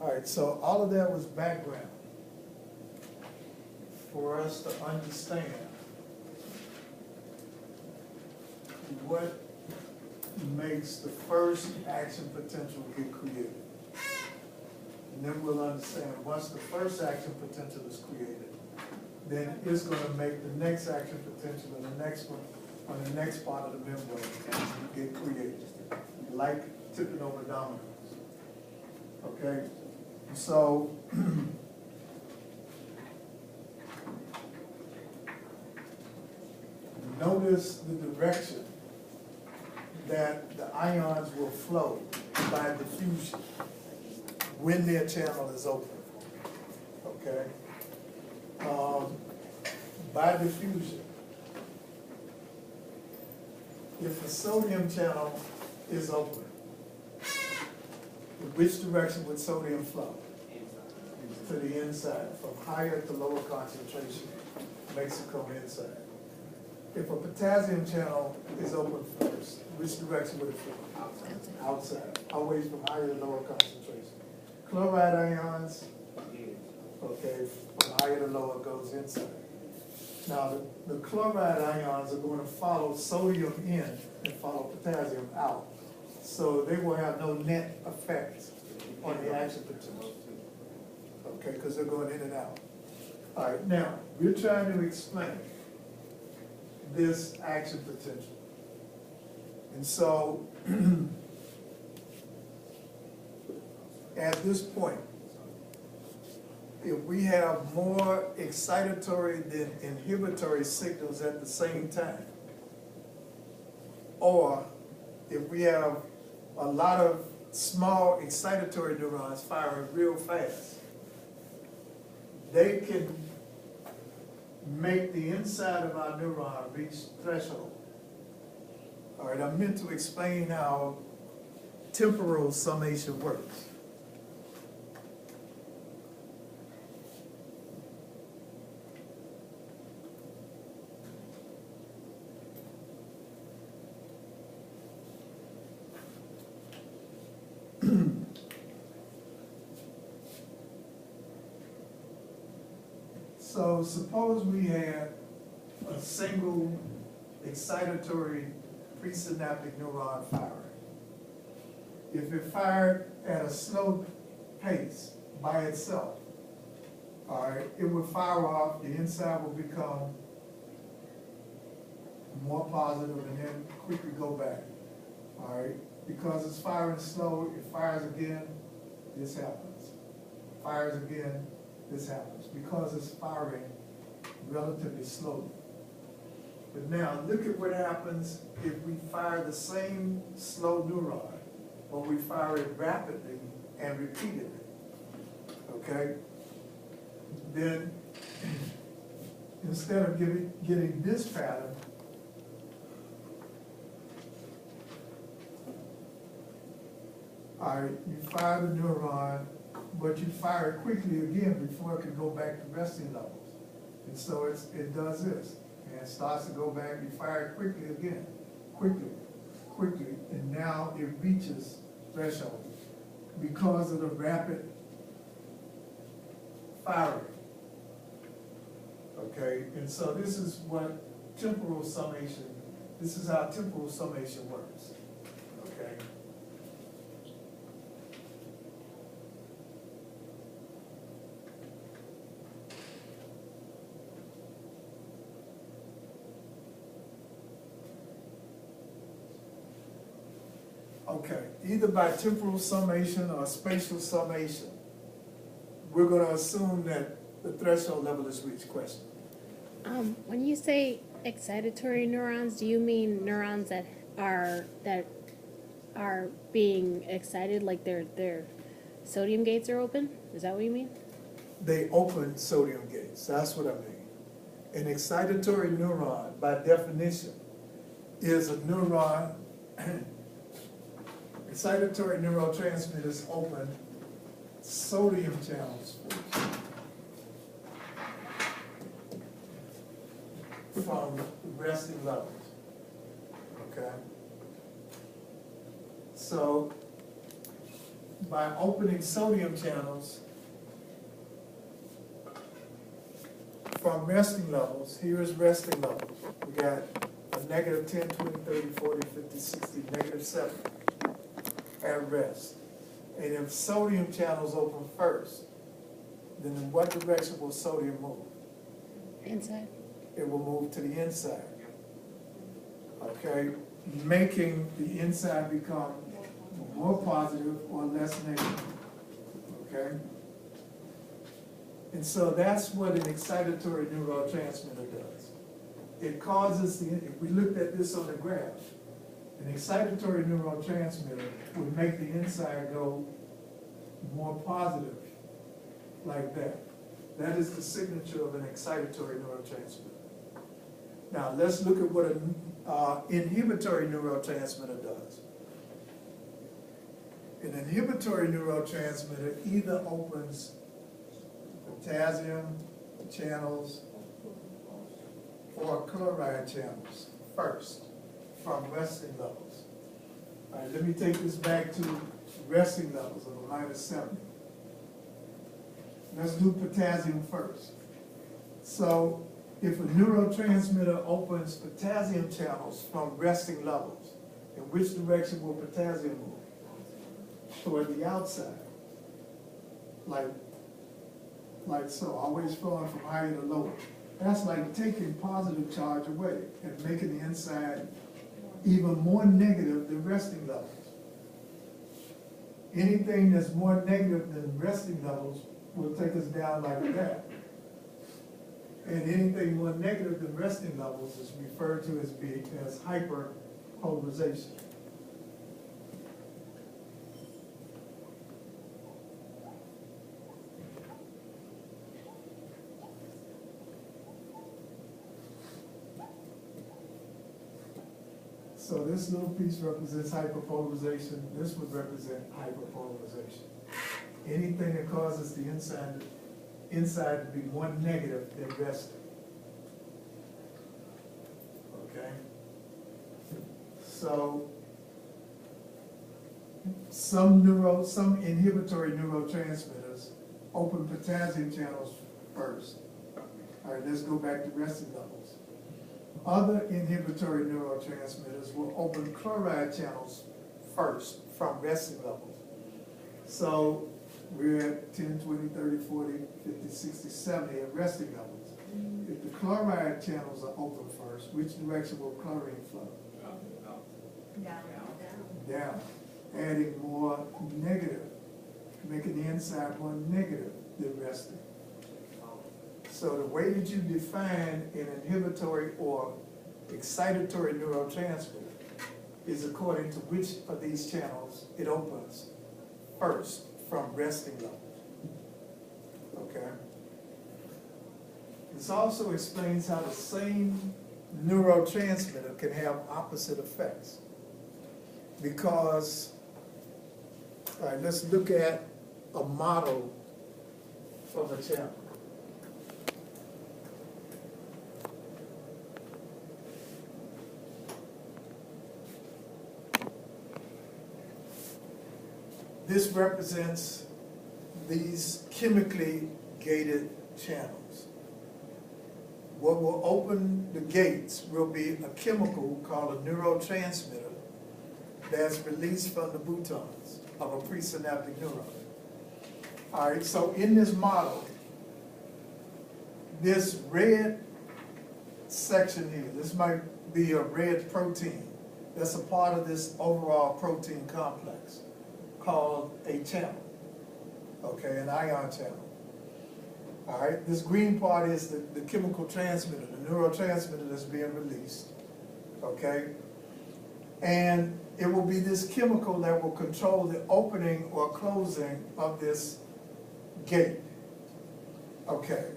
All right, so all of that was background for us to understand what makes the first action potential get created. And then we'll understand, once the first action potential is created, then it's gonna make the next action potential and the next one on the next part of the membrane get created, like tipping over dominoes. Okay? So, notice the direction that the ions will flow by diffusion when their channel is open. Okay? By diffusion, if the sodium channel is open, in which direction would sodium flow? To the inside, from higher to lower concentration, makes it come inside. If a potassium channel is open first, which direction would it flow? Outside, always from higher to lower concentration. Chloride ions, okay, from higher to lower goes inside. Now, the chloride ions are going to follow sodium in and follow potassium out. So they will have no net effect on the action potential. Okay, because they're going in and out. All right, now, we're trying to explain this action potential. And so, at this point, if we have more excitatory than inhibitory signals at the same time, or if we have a lot of small excitatory neurons firing real fast, they can make the inside of our neuron reach threshold. All right, I'm meant to explain how temporal summation works. So suppose we had a single excitatory presynaptic neuron firing. If it fired at a slow pace by itself, all right, it would fire off, the inside will become more positive and then quickly go back, all right? Because it's firing slow, it fires again, this happens. Fires again, this happens, because it's firing relatively slowly. But now, look at what happens if we fire the same slow neuron, but we fire it rapidly and repeatedly, okay? Then, instead of getting this pattern, all right, you fire the neuron, but you fire it quickly again before it can go back to resting levels. And so it does this, and it starts to go back, you fire it quickly again, quickly, and now it reaches threshold because of the rapid firing. Okay, and so this is what temporal summation, this is how temporal summation works, okay? Okay, either by temporal summation or spatial summation, we're going to assume that the threshold level is reached. Question? When you say excitatory neurons, do you mean neurons that are being excited, like their sodium gates are open? Is that what you mean? They open sodium gates. That's what I mean. An excitatory neuron, by definition, is a neuron. Excitatory neurotransmitters open sodium channels from resting levels, okay? So by opening sodium channels from resting levels, here is resting levels. We got a negative 10, 20, 30, 40, 50, 60, negative 7 at rest. And if sodium channels open first, then in what direction will sodium move? Inside. It will move to the inside. Okay, making the inside become more positive or less negative. Okay? And so that's what an excitatory neurotransmitter does. It causes if we looked at this on the graph, an excitatory neurotransmitter would make the inside go more positive, like that. That is the signature of an excitatory neurotransmitter. Now, let's look at what an inhibitory neurotransmitter does. An inhibitory neurotransmitter either opens potassium channels or chloride channels first from resting levels. All right, let me take this back to resting levels of a minus 70. Let's do potassium first. So if a neurotransmitter opens potassium channels from resting levels, in which direction will potassium move? Toward the outside. Like so, always flowing from higher to lower. That's like taking positive charge away and making the inside even more negative than resting levels. Anything that's more negative than resting levels will take us down like that. And anything more negative than resting levels is referred to as hyperpolarization. So this little piece represents hyperpolarization. This would represent hyperpolarization. Anything that causes the inside to be more negative than resting. Okay? So some inhibitory neurotransmitters open potassium channels first. All right, let's go back to resting levels. Other inhibitory neurotransmitters will open chloride channels first from resting levels. So we're at 10, 20, 30, 40, 50, 60, 70 at resting levels. If the chloride channels are open first, which direction will chlorine flow? Down. Adding more negative, making the inside more negative than resting. So the way that you define an inhibitory or excitatory neurotransmitter is according to which of these channels it opens first from resting levels. Okay? This also explains how the same neurotransmitter can have opposite effects. Because, all right, let's look at a model from a channel. This represents these chemically gated channels. What will open the gates will be a chemical called a neurotransmitter that's released from the boutons of a presynaptic neuron. All right, so in this model, this red section here, this might be a red protein that's a part of this overall protein complex called a channel, okay, an ion channel. All right, this green part is the chemical transmitter, the neurotransmitter that's being released, okay? And it will be this chemical that will control the opening or closing of this gate. Okay,